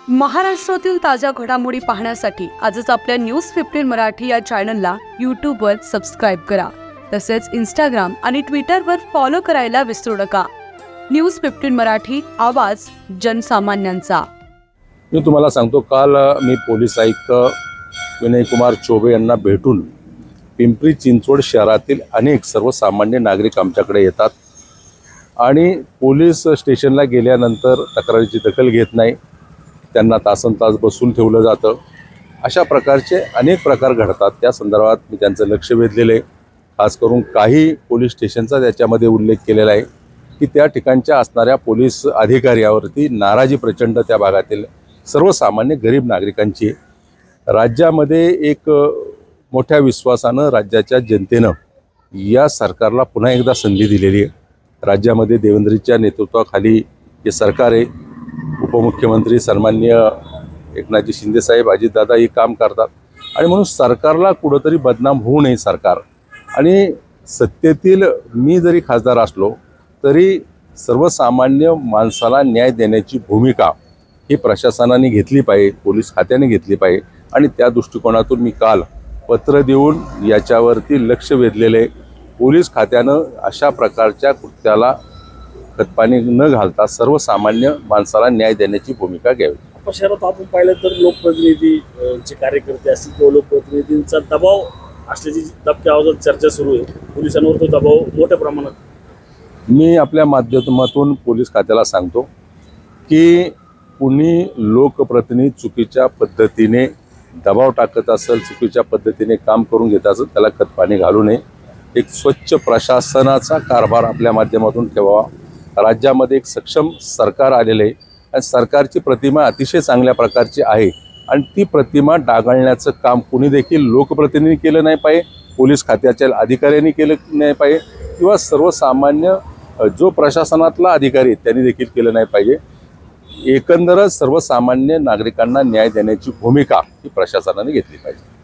महाराष्ट्रातील ताज्या घडामोडी पाहण्यासाठी आजच आपल्या न्यूज 15 मराठी या चॅनलला यूट्यूबवर सबस्क्राईब करा। तसेच इंस्टाग्राम आणि ट्विटरवर फॉलो करायला विसरू नका। न्यूज 15 मराठी, आवाज जनसामान्यांचा। मी तुम्हाला सांगतो, काल मी पोलीस आयुक्त विनय कुमार चौबे यांना भेटून पिंपरी चिंचवड शहरातील अनेक सर्वसामान्य नागरिक आमच्याकडे येतात आणि पोलीस स्टेशनला गेल्यानंतर तक्रारीची दखल घेत नाही, त्यांना तासनतास बसून ठेवलं जातं। अशा प्रकारचे अनेक प्रकार घडतात। त्या संदर्भात मी त्यांचं लक्ष वेधलेलं आहे। खास करून काही पोलीस स्टेशनचा त्याच्यामध्ये उल्लेख केलेला आहे की त्या ठिकाणच्या असणाऱ्या पोलीस अधिकाऱ्यावरती नाराजी प्रचंड त्या भागातील सर्वसामान्य गरीब नागरिकांची। राज्यामध्ये एक मोठ्या विश्वासानं राज्याच्या जनतेनं या सरकारला पुन्हा एकदा संधी दिलेली आहे। राज्यामध्ये देवेंद्रजीच्या नेतृत्वाखाली हे सरकार आहे। उपमुख्यमंत्री सन्माननीय एकनाथजी शिंदे साहेब, अजितदादा हे काम करतात आणि म्हणून सरकारला कुठंतरी बदनाम होऊ नये सरकार। आणि सत्तेतील मी जरी खासदार असलो तरी सर्वसामान्य माणसाला न्याय देण्याची भूमिका ही प्रशासनाने घेतली पाहिजे, पोलीस खात्याने घेतली पाहिजे। आणि त्या दृष्टिकोनातून मी काल पत्र देऊन याच्यावरती लक्ष वेधलेले। पोलीस खात्यानं अशा प्रकारच्या कृत्याला खतपाणी न घालता सर्वसामान्य माणसाला न्याय देण्याची भूमिका घ्यावी। शहरात आपण पाहिलं तर लोकप्रतिनिधी जे कार्यकर्ते असतील किंवा लोकप्रतिनिधींचा दबाव असल्याची दबक्या आवाजात चर्चा सुरू आहे। पोलिसांवर तो दबाव मोठ्या प्रमाणात। मी आपल्या माध्यमातून पोलीस खात्याला सांगतो की कुणी लोकप्रतिनिधी चुकीच्या पद्धतीने दबाव टाकत असेल, चुकीच्या पद्धतीने काम करून घेत असेल, त्याला खतपाणी घालू नये। एक स्वच्छ प्रशासनाचा कारभार आपल्या माध्यमातून ठेवावा। राज्यामध्ये एक सक्षम सरकार आलेले आहे आणि सरकारची प्रतिमा अतिशय चांगल्या प्रकारची आहे आणि ती प्रतिमा डागाळण्याचं काम कुणी देखील लोकप्रतिनिधी केलं नाही पाहिजे, पोलीस खात्याच्या अधिकाऱ्यांनी केलं नाही पाहिजे किंवा सर्वसामान्य जो प्रशासनातला अधिकारी त्यांनी देखील केलं नाही पाहिजे। एकंदरच सर्वसामान्य नागरिकांना न्याय देण्याची भूमिका ही प्रशासनाने घेतली पाहिजे।